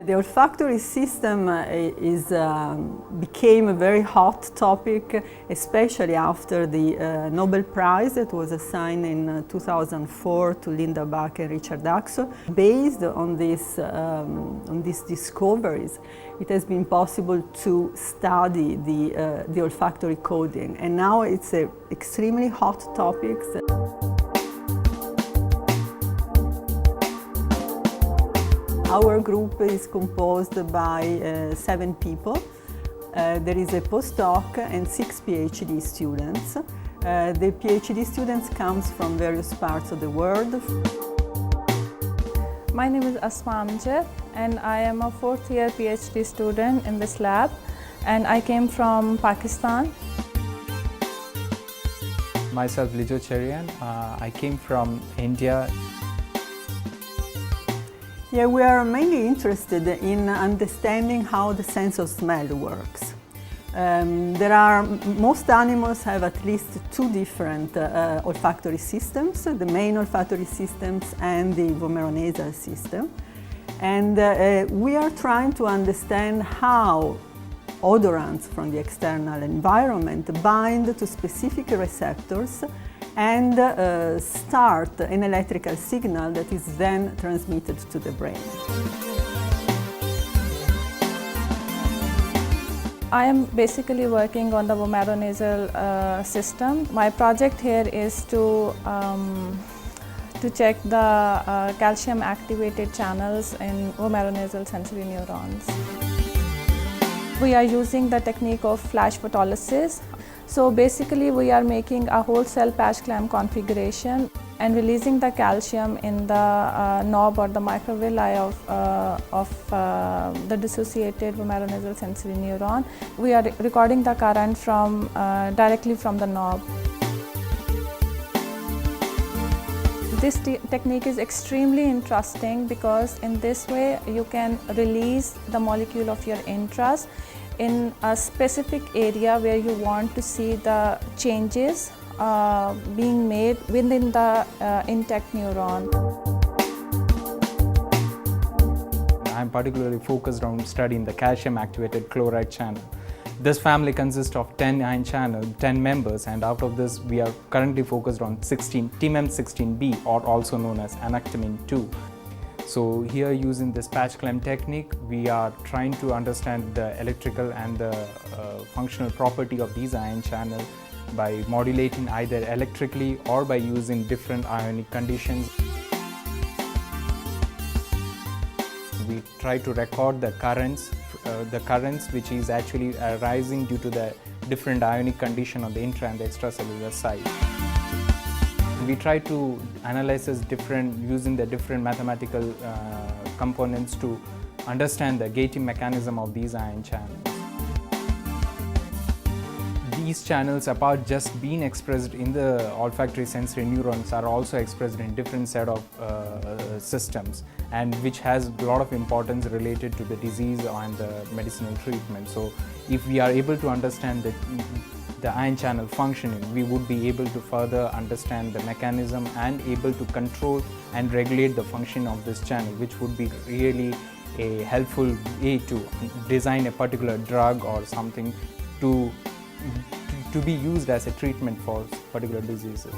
The olfactory system became a very hot topic, especially after the Nobel Prize that was assigned in 2004 to Linda Bach and Richard Axel. Based on these discoveries, it has been possible to study the olfactory coding, and now it's an extremely hot topic. Our group is composed by 7 people. There is a postdoc and 6 PhD students. The PhD students come from various parts of the world. My name is Asma Amjad and I am a 4th year PhD student in this lab, and I came from Pakistan. Myself, Lijo Cherian. I came from India. Yeah, we are mainly interested in understanding how the sense of smell works. Most animals have at least 2 different olfactory systems, the main olfactory systems and the vomeronasal system. And we are trying to understand how odorants from the external environment bind to specific receptors and start an electrical signal that is then transmitted to the brain. I am basically working on the vomeronasal system. My project here is to check the calcium activated channels in vomeronasal sensory neurons. We are using the technique of flash photolysis. So basically we are making a whole cell patch clamp configuration and releasing the calcium in the knob or the microvilli of the dissociated vomeronasal sensory neuron. We are recording the current directly from the knob. This technique is extremely interesting because in this way you can release the molecule of your interest in a specific area where you want to see the changes being made within the intact neuron. I'm particularly focused on studying the calcium activated chloride channel. This family consists of 10 ion channel, 10 members, and out of this we are currently focused on TMEM16B, or also known as anoctamin 2. So here, using this patch clamp technique, we are trying to understand the electrical and the functional property of these ion channels by modulating either electrically or by using different ionic conditions. We try to record the currents which is actually arising due to the different ionic condition on the intra and the extracellular side. We try to analyze this using the different mathematical components to understand the gating mechanism of these ion channels. These channels, apart just being expressed in the olfactory sensory neurons, are also expressed in different set of systems, and which has a lot of importance related to the disease and the medicinal treatment. So if we are able to understand the ion channel functioning, we would be able to further understand the mechanism and able to control and regulate the function of this channel, which would be really a helpful way to design a particular drug or something to be used as a treatment for particular diseases.